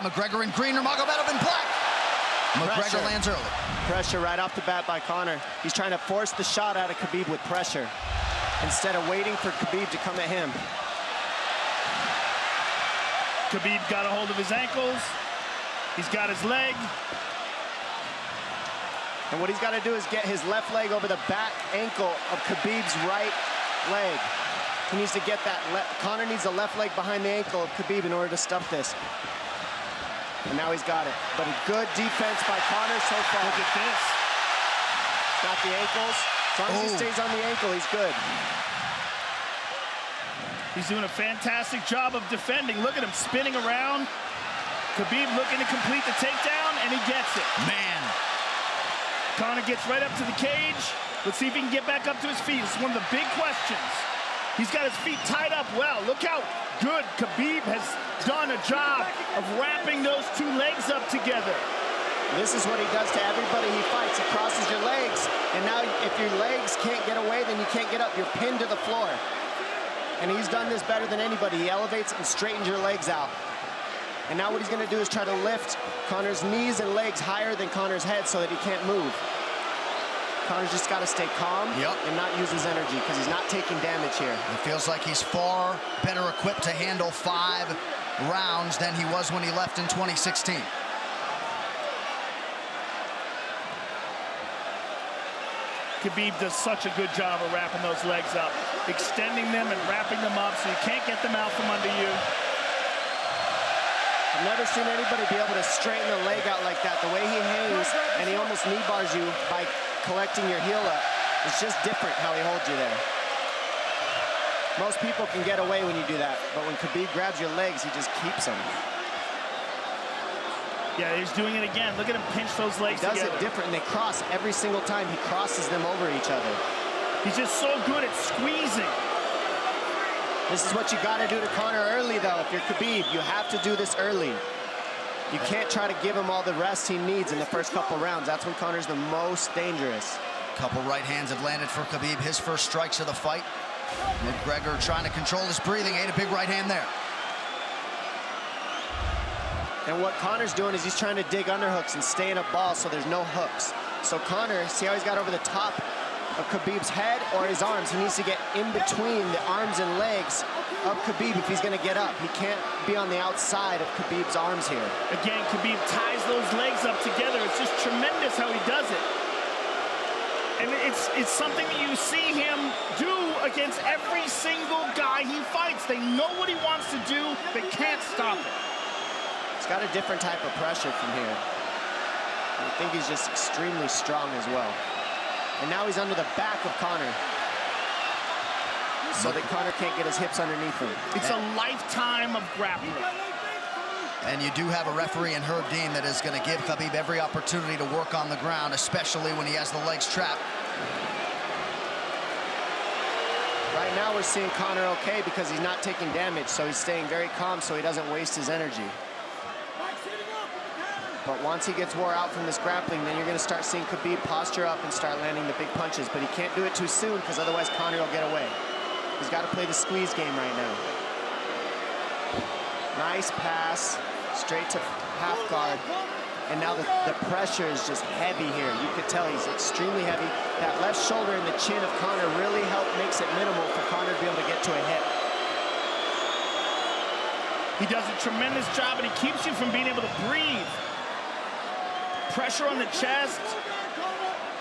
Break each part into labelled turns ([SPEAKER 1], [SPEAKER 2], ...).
[SPEAKER 1] McGregor in green, Nurmagomedov in black. McGregor lands early.
[SPEAKER 2] Pressure right off the bat by Conor. He's trying to force the shot out of Khabib with pressure instead of waiting for Khabib to come at him.
[SPEAKER 3] Khabib got a hold of his ankles. He's got his leg.
[SPEAKER 2] And what he's got to do is get his left leg over the back ankle of Khabib's right leg. He needs to get that. Conor needs the left leg behind the ankle of Khabib in order to stuff this. And now he's got it. But a good defense by Conor so far.
[SPEAKER 3] Look at this.
[SPEAKER 2] Got the ankles. As long as he stays on the ankle, he's good.
[SPEAKER 3] He's doing a fantastic job of defending. Look at him spinning around. Khabib looking to complete the takedown, and he gets it.
[SPEAKER 1] Man.
[SPEAKER 3] Conor gets right up to the cage. Let's see if he can get back up to his feet. It's one of the big questions. He's got his feet tied up well. Look how good Khabib has done a job of wrapping those two legs up together.
[SPEAKER 2] This is what he does to everybody he fights. He crosses your legs, and now if your legs can't get away, then you can't get up. You're pinned to the floor. And he's done this better than anybody. He elevates and straightens your legs out. And now what he's gonna do is try to lift Conor's knees and legs higher than Conor's head so that he can't move. Conor's just got to stay calm and not use his energy because he's not taking damage here.
[SPEAKER 1] It feels like he's far better equipped to handle 5 rounds than he was when he left in 2016.
[SPEAKER 3] Khabib does such a good job of wrapping those legs up, extending them and wrapping them up so you can't get them out from under you.
[SPEAKER 2] I've never seen anybody be able to straighten a leg out like that. The way he hangs and he almost knee bars you by collecting your heel up. It's just different how he holds you there. Most people can get away when you do that, but when Khabib grabs your legs, he just keeps them.
[SPEAKER 3] Yeah, he's doing it again. Look at him pinch those legs together.
[SPEAKER 2] He does it different, and they cross every single time. He crosses them over each other.
[SPEAKER 3] He's just so good at squeezing.
[SPEAKER 2] This is what you got to do to Conor early, though. If you're Khabib, you have to do this early. You can't try to give him all the rest he needs in the first couple rounds. That's when Conor's the most dangerous.
[SPEAKER 1] Couple right hands have landed for Khabib. His first strikes of the fight. McGregor trying to control his breathing. Ate a big right hand there.
[SPEAKER 2] And what Conor's doing is he's trying to dig underhooks and stay in a ball so there's no hooks. So Conor, see how he's got over the top of Khabib's head or his arms? He needs to get in between the arms and legs of Khabib if he's going to get up. He can't be on the outside of Khabib's arms here.
[SPEAKER 3] Again, Khabib ties those legs up together. It's just tremendous how he does it. And it's something that you see him do against every single guy he fights. They know what he wants to do. They can't stop it.
[SPEAKER 2] He's got a different type of pressure from here. I think he's just extremely strong as well. And now he's under the back of Conor, so that Conor can't get his hips underneath him.
[SPEAKER 3] It's a lifetime of grappling.
[SPEAKER 1] And you do have a referee in Herb Dean that is going to give Khabib every opportunity to work on the ground, especially when he has the legs trapped.
[SPEAKER 2] Right now we're seeing Conor okay because he's not taking damage, so he's staying very calm so he doesn't waste his energy. But once he gets wore out from this grappling, then you're going to start seeing Khabib posture up and start landing the big punches. But he can't do it too soon because otherwise Conor will get away. He's got to play the squeeze game right now. Nice pass, straight to half guard. And now the pressure is just heavy here. You could tell he's extremely heavy. That left shoulder and the chin of Conor really makes it minimal for Conor to be able to get to a hip.
[SPEAKER 3] He does a tremendous job, and he keeps you from being able to breathe. Pressure on the chest,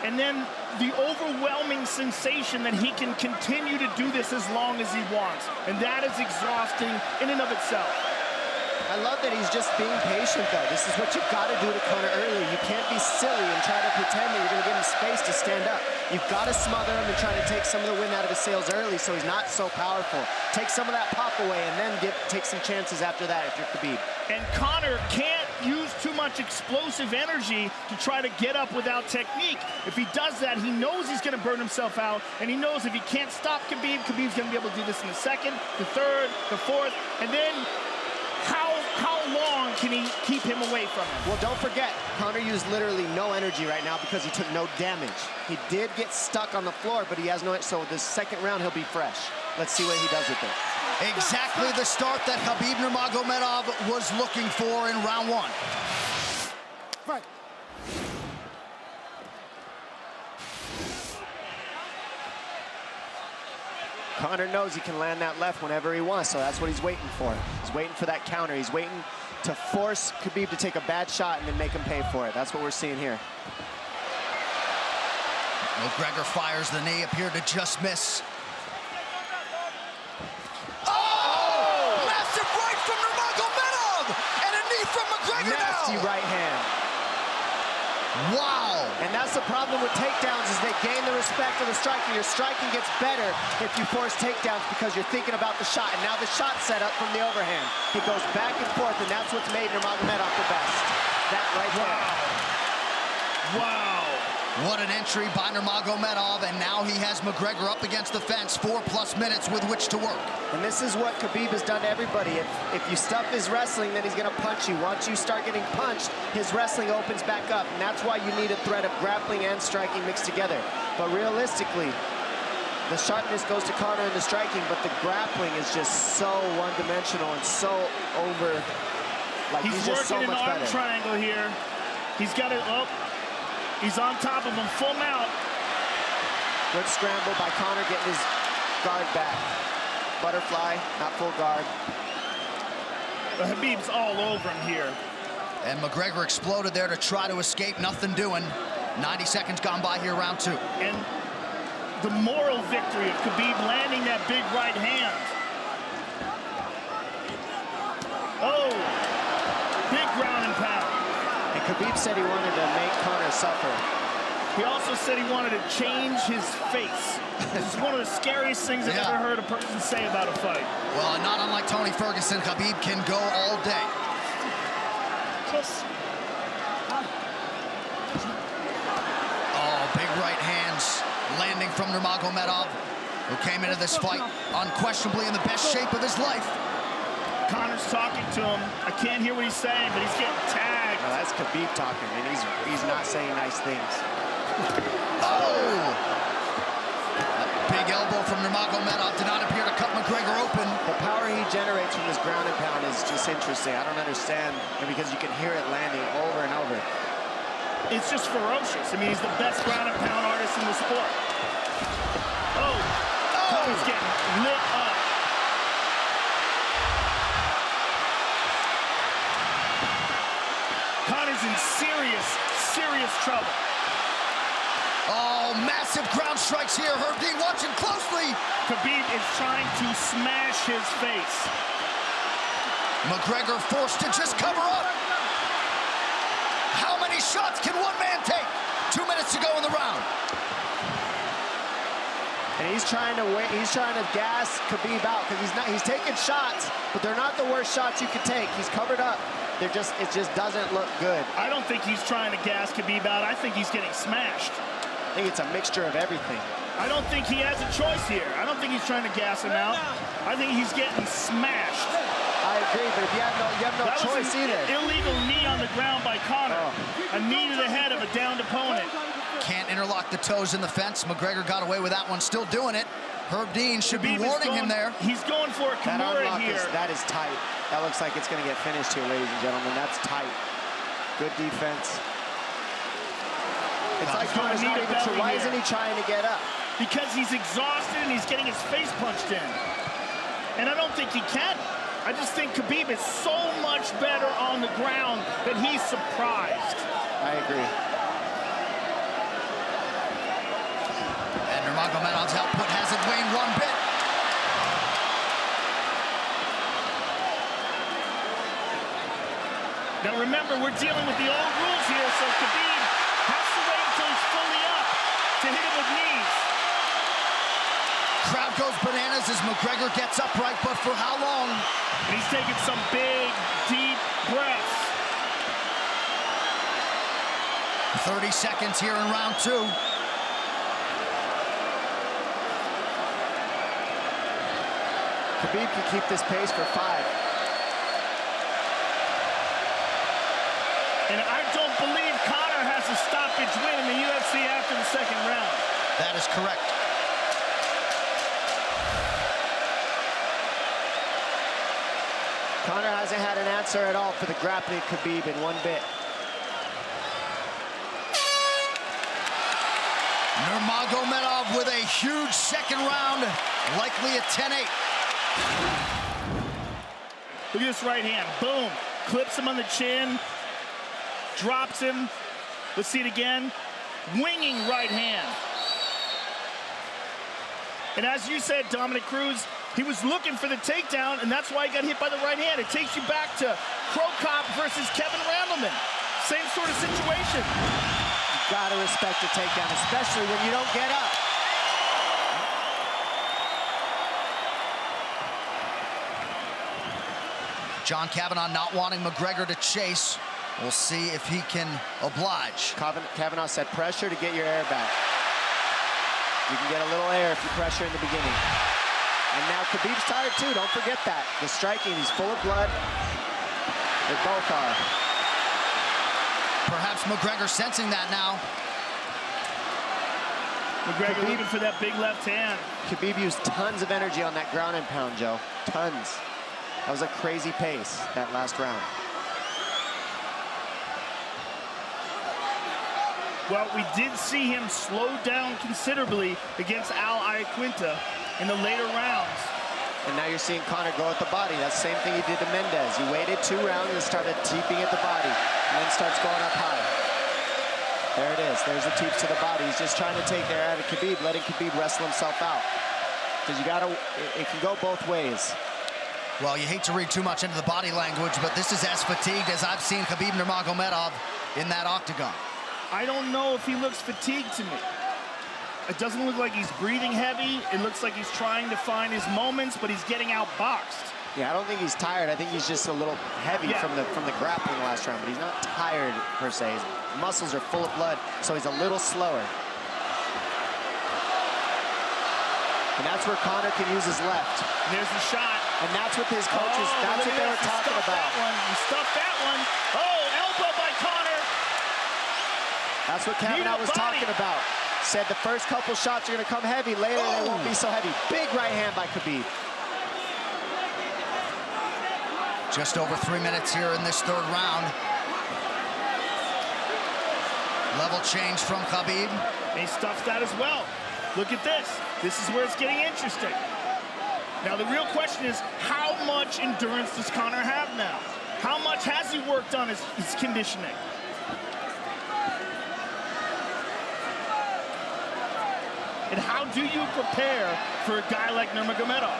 [SPEAKER 3] and then the overwhelming sensation that he can continue to do this as long as he wants. And that is exhausting in and of itself.
[SPEAKER 2] I love that he's just being patient, though. This is what you've got to do to Conor early. You can't be silly and try to pretend that you're going to give him space to stand up. You've got to smother him and try to take some of the wind out of his sails early so he's not so powerful. Take some of that pop away and then take some chances after that if you're Khabib. And
[SPEAKER 3] Conor can't use too much explosive energy to try to get up without technique. If he does that, he knows he's going to burn himself out, and he knows if he can't stop Khabib, Khabib's going to be able to do this in the second, the third, the fourth, and then how long can he keep him away from him?
[SPEAKER 2] Well, don't forget, Conor used literally no energy right now because he took no damage. He did get stuck on the floor, but he has no, so this second round he'll be fresh. Let's see what he does with it.
[SPEAKER 1] Exactly the start that Khabib Nurmagomedov was looking for in round one.
[SPEAKER 4] Fight.
[SPEAKER 2] Conor knows he can land that left whenever he wants, so that's what he's waiting for. He's waiting for that counter. He's waiting to force Khabib to take a bad shot and then make him pay for it. That's what we're seeing here.
[SPEAKER 1] McGregor fires the knee, appeared to just miss. Massive right from Nurmagomedov! And a knee from McGregor
[SPEAKER 2] Nasty
[SPEAKER 1] now!
[SPEAKER 2] right hand.
[SPEAKER 1] Wow!
[SPEAKER 2] And that's the problem with takedowns, is they gain the respect of the striking. Your striking gets better if you force takedowns because you're thinking about the shot. And now the shot set up from the overhand. He goes back and forth, and that's what's made Nurmagomedov the best. That right there.
[SPEAKER 3] Wow.
[SPEAKER 1] What an entry by Nurmagomedov, and now he has McGregor up against the fence, 4+ minutes with which to work.
[SPEAKER 2] And this is what Khabib has done to everybody. If you stuff his wrestling, then he's gonna punch you. Once you start getting punched, his wrestling opens back up, and that's why you need a threat of grappling and striking mixed together. But realistically, the sharpness goes to Conor in the striking, but the grappling is just so one-dimensional and so over. Like he's just so
[SPEAKER 3] working
[SPEAKER 2] much
[SPEAKER 3] an arm
[SPEAKER 2] better.
[SPEAKER 3] triangle here. He's got it up. He's on top of him, full mount.
[SPEAKER 2] Good scramble by Conor, getting his guard back. Butterfly, not full guard.
[SPEAKER 3] But Khabib's all over him here.
[SPEAKER 1] And McGregor exploded there to try to escape, nothing doing. 90 seconds gone by here, round two.
[SPEAKER 3] And the moral victory of Khabib landing that big right hand. Oh, big ground and pound.
[SPEAKER 2] And Khabib said he wanted to make Conor suffer.
[SPEAKER 3] He also said he wanted to change his face. This is one of the scariest things I've ever heard a person say about a fight.
[SPEAKER 1] Well, not unlike Tony Ferguson, Khabib can go all day. Oh, big right hands landing from Nurmagomedov, who came into this fight unquestionably in the best shape of his life.
[SPEAKER 3] Conor's talking to him. I can't hear what he's saying, but he's getting tagged.
[SPEAKER 2] No, that's Khabib talking, and he's not saying nice things.
[SPEAKER 1] Oh! A big elbow from Nurmagomedov did not appear to cut McGregor open.
[SPEAKER 2] The power he generates from this ground and pound is just interesting. I don't understand, because you can hear it landing over and over.
[SPEAKER 3] It's just ferocious. I mean, he's the best ground and pound artist in the sport. Oh! Conor's getting lit up. Conor's in serious trouble.
[SPEAKER 1] Oh, massive ground strikes here. Herb Dean watching closely.
[SPEAKER 3] Khabib is trying to smash his face.
[SPEAKER 1] McGregor forced to just cover up. How many shots can one man take? 2 minutes to go in the round.
[SPEAKER 2] And he's trying to wait. He's trying to gas Khabib out because he's taking shots, but they're not the worst shots you could take. He's covered up. It just doesn't look good.
[SPEAKER 3] I don't think he's trying to gas Khabib out. I think he's getting smashed.
[SPEAKER 2] I think it's a mixture of everything.
[SPEAKER 3] I don't think he has a choice here. I don't think he's trying to gas him out. I think he's getting smashed.
[SPEAKER 2] I agree, but if you have no choice either.
[SPEAKER 3] Illegal knee on the ground by Conor. A knee to the head of a downed opponent.
[SPEAKER 1] Can't interlock the toes in the fence. McGregor got away with that one, still doing it. Herb Dean should be warning him there.
[SPEAKER 3] He's going for a Kimura here.
[SPEAKER 2] That is tight. That looks like it's going to get finished here, ladies and gentlemen. That's tight. Good defense. It's like Conor's not even sure. Why isn't he trying to get up?
[SPEAKER 3] Because he's exhausted and he's getting his face punched in. And I don't think he can. I just think Khabib is so much better on the ground that he's surprised.
[SPEAKER 2] I agree.
[SPEAKER 1] And Nurmagomedov's output hasn't waned one bit.
[SPEAKER 3] Now remember, we're dealing with the old rules here, so Khabib has to wait until he's fully up to hit him with knees.
[SPEAKER 1] Crowd goes bananas as McGregor gets upright, but for how long?
[SPEAKER 3] And he's taking some big, deep breaths.
[SPEAKER 1] 30 seconds here in round two.
[SPEAKER 2] Khabib can keep this pace for 5.
[SPEAKER 3] And I don't believe Conor has a stoppage win in the UFC after the second round.
[SPEAKER 1] That is correct.
[SPEAKER 2] answer at all for the grappling Khabib in one bit.
[SPEAKER 1] Nurmagomedov with a huge second round, likely a 10-8.
[SPEAKER 3] Look at this right hand, boom. Clips him on the chin, drops him. Let's see it again. Winging right hand. And as you said, Dominic Cruz, he was looking for the takedown, and that's why he got hit by the right hand. It takes you back to Crow Cop versus Kevin Randleman. Same sort of situation.
[SPEAKER 2] You gotta respect the takedown, especially when you don't get up.
[SPEAKER 1] John Kavanagh not wanting McGregor to chase. We'll see if he can oblige.
[SPEAKER 2] Kavanagh said pressure to get your air back. You can get a little air if you pressure in the beginning. And now Khabib's tired too, don't forget that. The striking, he's full of blood. They both are.
[SPEAKER 1] Perhaps McGregor sensing that now.
[SPEAKER 3] McGregor looking for that big left hand.
[SPEAKER 2] Khabib used tons of energy on that ground and pound, Joe. Tons. That was a crazy pace, that last round.
[SPEAKER 3] Well, we did see him slow down considerably against Al Iaquinta in the later rounds.
[SPEAKER 2] And now you're seeing Conor go at the body. That's the same thing he did to Mendez. He waited 2 rounds and started teeping at the body, and then starts going up high. There it is. There's the teeps to the body. He's just trying to take air out of Khabib, letting Khabib wrestle himself out. Because you gotta, it can go both ways.
[SPEAKER 1] Well, you hate to read too much into the body language, but this is as fatigued as I've seen Khabib Nurmagomedov in that octagon.
[SPEAKER 3] I don't know if he looks fatigued to me. It doesn't look like he's breathing heavy. It looks like he's trying to find his moments, but he's getting outboxed.
[SPEAKER 2] Yeah, I don't think he's tired. I think he's just a little heavy from the grappling last round, but he's not tired per se. His muscles are full of blood, so he's a little slower. And that's where Conor can use his left.
[SPEAKER 3] And there's the shot.
[SPEAKER 2] And that's what his coaches, that's what they were talking about.
[SPEAKER 3] He stuffed that one. Oh, elbow by Conor.
[SPEAKER 2] That's what Kavanagh was talking about. Said the first couple shots are going to come heavy. Later, they won't be so heavy. Big right hand by Khabib.
[SPEAKER 1] Just over 3 minutes here in this third round. Level change from Khabib.
[SPEAKER 3] He stuffs that as well. Look at this. This is where it's getting interesting. Now, the real question is, how much endurance does Conor have now? How much has he worked on his conditioning? And how do you prepare for a guy like Nurmagomedov?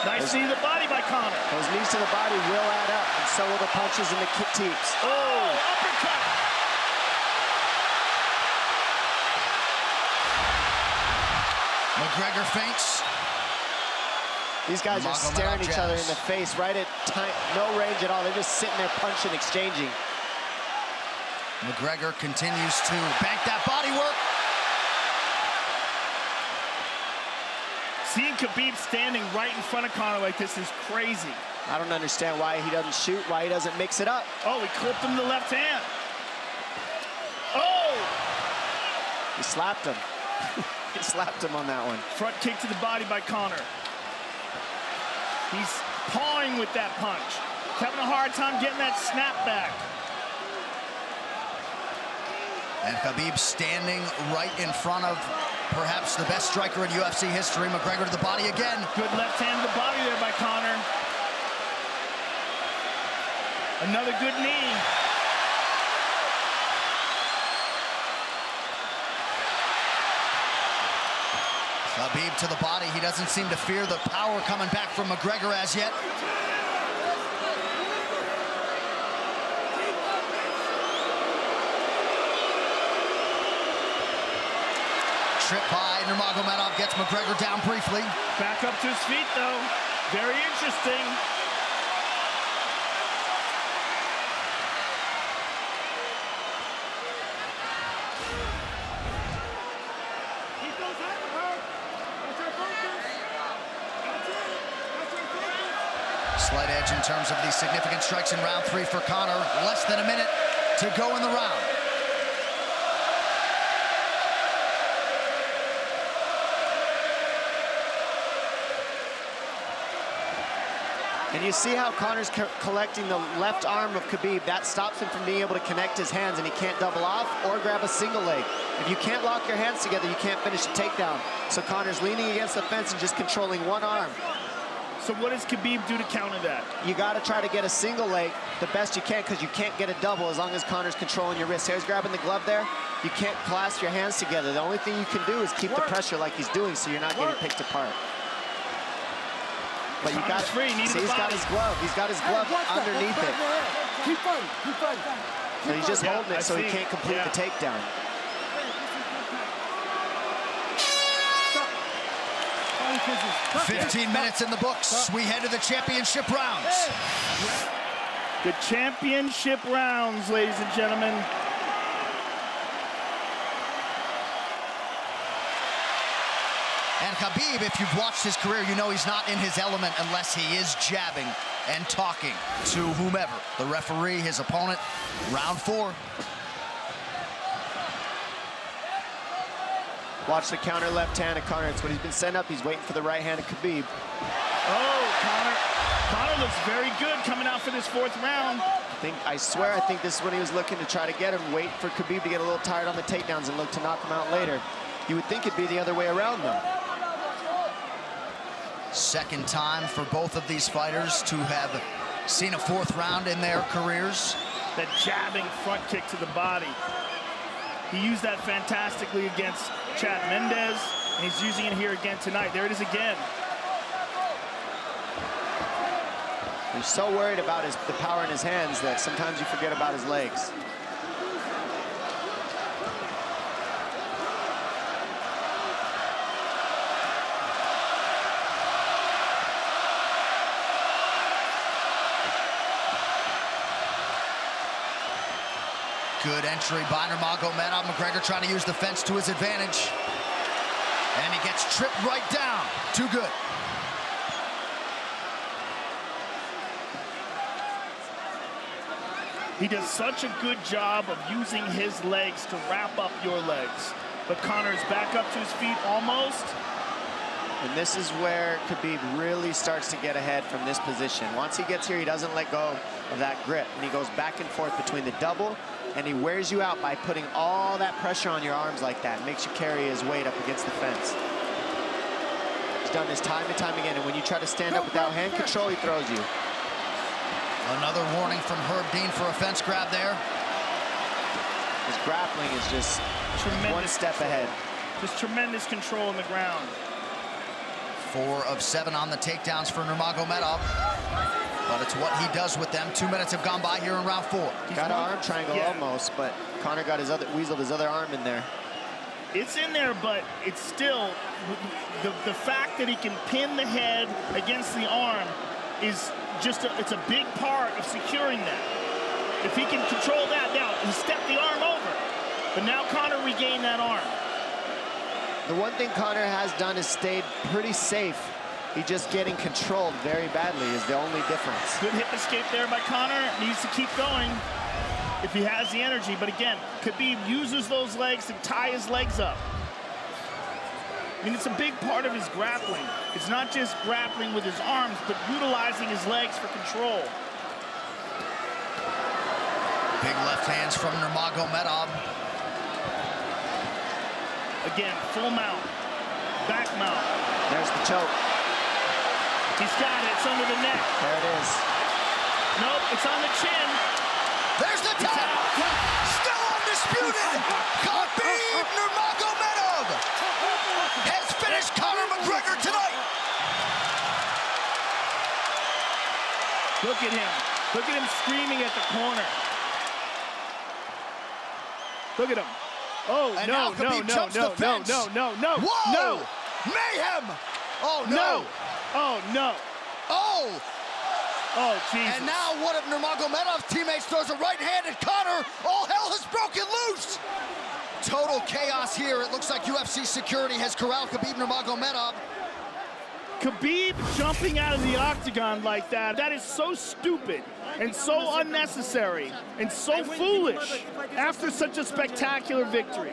[SPEAKER 3] Nice knee to the body by Conor.
[SPEAKER 2] Those knees to the body will add up, and so will the punches and the kick teeps.
[SPEAKER 3] Oh, uppercut.
[SPEAKER 1] McGregor feints.
[SPEAKER 2] These guys are staring each other in the face right at time, no range at all. They're just sitting there punching, exchanging.
[SPEAKER 1] McGregor continues to bank that body work.
[SPEAKER 3] Seeing Khabib standing right in front of Conor like this is crazy.
[SPEAKER 2] I don't understand why he doesn't shoot, why he doesn't mix it up.
[SPEAKER 3] Oh, he clipped him to the left hand. Oh!
[SPEAKER 2] He slapped him. He slapped him on that one.
[SPEAKER 3] Front kick to the body by Conor. He's pawing with that punch. Having a hard time getting that snap back.
[SPEAKER 1] And Khabib standing right in front of perhaps the best striker in UFC history. McGregor to the body again.
[SPEAKER 3] Good left hand to the body there by Conor. Another good knee.
[SPEAKER 1] Khabib to the body. He doesn't seem to fear the power coming back from McGregor as yet. Trip by Nurmagomedov gets McGregor down briefly.
[SPEAKER 3] Back up to his feet, though. Very interesting.
[SPEAKER 4] Keep those hands up. That's our focus. That's it. That's our focus.
[SPEAKER 1] Slight edge in terms of the significant strikes in round 3 for Conor. Less than a minute to go in the round.
[SPEAKER 2] And you see how Conor's collecting the left arm of Khabib. That stops him from being able to connect his hands, and he can't double off or grab a single leg. If you can't lock your hands together, you can't finish a takedown. So Conor's leaning against the fence and just controlling one arm.
[SPEAKER 3] So what does Khabib do to counter that?
[SPEAKER 2] You got to try to get a single leg the best you can, because you can't get a double as long as Conor's controlling your wrist. Here's grabbing the glove there. You can't clasp your hands together. The only thing you can do is keep the pressure like he's doing, so you're not getting picked apart. But you got
[SPEAKER 3] free.
[SPEAKER 2] See, he's got his glove. He's got his glove underneath it.
[SPEAKER 4] Keep fighting. Keep fighting.
[SPEAKER 2] So he's just holding it so he can't complete the takedown.
[SPEAKER 4] Stop.
[SPEAKER 1] 15 minutes in the books. We head to the championship rounds.
[SPEAKER 3] The championship rounds, ladies and gentlemen.
[SPEAKER 1] And Khabib, if you've watched his career, you know he's not in his element unless he is jabbing and talking to whomever. The referee, his opponent, round 4.
[SPEAKER 2] Watch the counter left hand of Conor. It's what he's been set up. He's waiting for the right hand of Khabib.
[SPEAKER 3] Oh, Conor looks very good coming out for this 4th round.
[SPEAKER 2] I swear, I think this is when he was looking to try to get him, wait for Khabib to get a little tired on the takedowns and look to knock him out later. You would think it'd be the other way around, though.
[SPEAKER 1] Second time for both of these fighters to have seen a 4th round in their careers.
[SPEAKER 3] That jabbing front kick to the body. He used that fantastically against Chad Mendes, and he's using it here again tonight. There it is again.
[SPEAKER 2] He's so worried about the power in his hands that sometimes you forget about his legs.
[SPEAKER 1] Good entry by Nurmagomedov. McGregor trying to use the fence to his advantage. And he gets tripped right down. Too good.
[SPEAKER 3] He does such a good job of using his legs to wrap up your legs. But Conor's back up to his feet almost.
[SPEAKER 2] And this is where Khabib really starts to get ahead from this position. Once he gets here, he doesn't let go of that grip. And he goes back and forth between the double, and he wears you out by putting all that pressure on your arms like that. Makes you carry his weight up against the fence. He's done this time and time again, and when you try to stand up without hand control, he throws you.
[SPEAKER 1] Another warning from Herb Dean for a fence grab there.
[SPEAKER 2] His grappling is just
[SPEAKER 3] Tremendous
[SPEAKER 2] one step
[SPEAKER 3] control.
[SPEAKER 2] ahead.
[SPEAKER 3] Just tremendous control on the ground.
[SPEAKER 1] 4 of 7 on the takedowns for Nurmagomedov. But it's what he does with them. 2 minutes have gone by here in round 4.
[SPEAKER 2] Got an arm triangle almost, but Conor got weaseled his other arm in there.
[SPEAKER 3] It's in there, but it's still, the fact that he can pin the head against the arm is just, it's a big part of securing that. If he can control that, now he stepped the arm over, but now Conor regained that arm.
[SPEAKER 2] The one thing Conor has done is stayed pretty safe. He just getting controlled very badly is the only difference.
[SPEAKER 3] Good hip escape there by Conor. Needs to keep going if he has the energy. But again, Khabib uses those legs to tie his legs up. I mean, it's a big part of his grappling. It's not just grappling with his arms, but utilizing his legs for control.
[SPEAKER 1] Big left hands from Nurmagomedov.
[SPEAKER 3] Again, full mount, back mount.
[SPEAKER 2] There's the choke.
[SPEAKER 3] He's got it, it's under the neck.
[SPEAKER 2] There it is.
[SPEAKER 3] Nope, it's on the chin.
[SPEAKER 1] There's the tap. Still undisputed. Khabib Nurmagomedov has finished Conor McGregor tonight.
[SPEAKER 3] Look at him. Look at him screaming at the corner. Look at him. Oh,
[SPEAKER 1] And
[SPEAKER 3] no,
[SPEAKER 1] now
[SPEAKER 3] no,
[SPEAKER 1] Khabib
[SPEAKER 3] no,
[SPEAKER 1] jumps
[SPEAKER 3] no,
[SPEAKER 1] the
[SPEAKER 3] no,
[SPEAKER 1] fence.
[SPEAKER 3] no, no, no,
[SPEAKER 1] Whoa!
[SPEAKER 3] no.
[SPEAKER 1] Mayhem! Oh, no.
[SPEAKER 3] No. Oh, no.
[SPEAKER 1] Oh!
[SPEAKER 3] Oh, Jesus.
[SPEAKER 1] And now one of Nurmagomedov's teammates throws a right hand at Conor. All hell has broken loose. Total chaos here. It looks like UFC security has corralled Khabib Nurmagomedov.
[SPEAKER 3] Khabib jumping out of the octagon like that, that is so stupid and so unnecessary and so foolish after such a spectacular victory.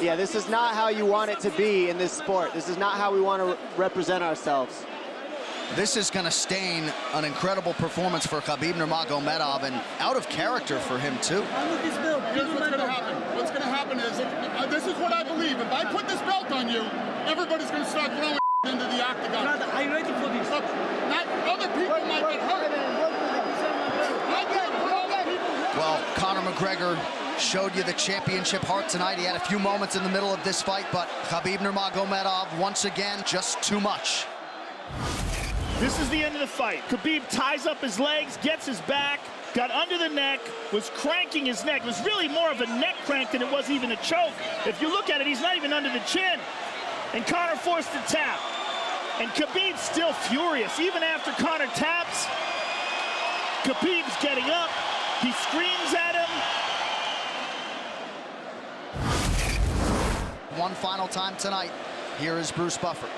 [SPEAKER 2] Yeah, this is not how you want it to be in this sport. This is not how we want to represent ourselves.
[SPEAKER 1] This is going to stain an incredible performance for Khabib Nurmagomedov, and out of character for him too.
[SPEAKER 4] Here's what's going to happen. What's going to happen is, this is what I believe. If I put this belt on you, everybody's going to start throwing into the octagon.
[SPEAKER 5] Are you ready for this?
[SPEAKER 4] Look, not other people might get hurt. I can't put other people hurt.
[SPEAKER 1] Well, Conor McGregor showed you the championship heart tonight. He had a few moments in the middle of this fight, but Khabib Nurmagomedov, once again, just too much.
[SPEAKER 3] This is the end of the fight. Khabib ties up his legs, gets his back, got under the neck, was cranking his neck. It was really more of a neck crank than it was even a choke. If you look at it, he's not even under the chin. And Conor forced the tap. And Khabib's still furious. Even after Conor taps, Khabib's getting up. He screams at him.
[SPEAKER 1] One final time tonight. Here is Bruce Buffer.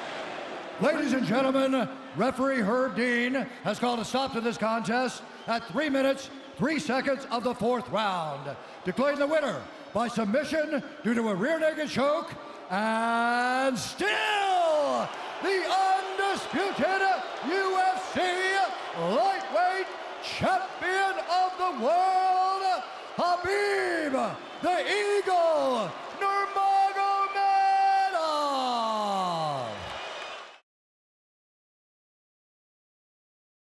[SPEAKER 6] Ladies and gentlemen, referee Herb Dean has called a stop to this contest at 3 minutes, 3 seconds of the 4th round, declaring the winner by submission due to a rear naked choke, and still the undisputed UFC lightweight champion of the world, Khabib the Eagle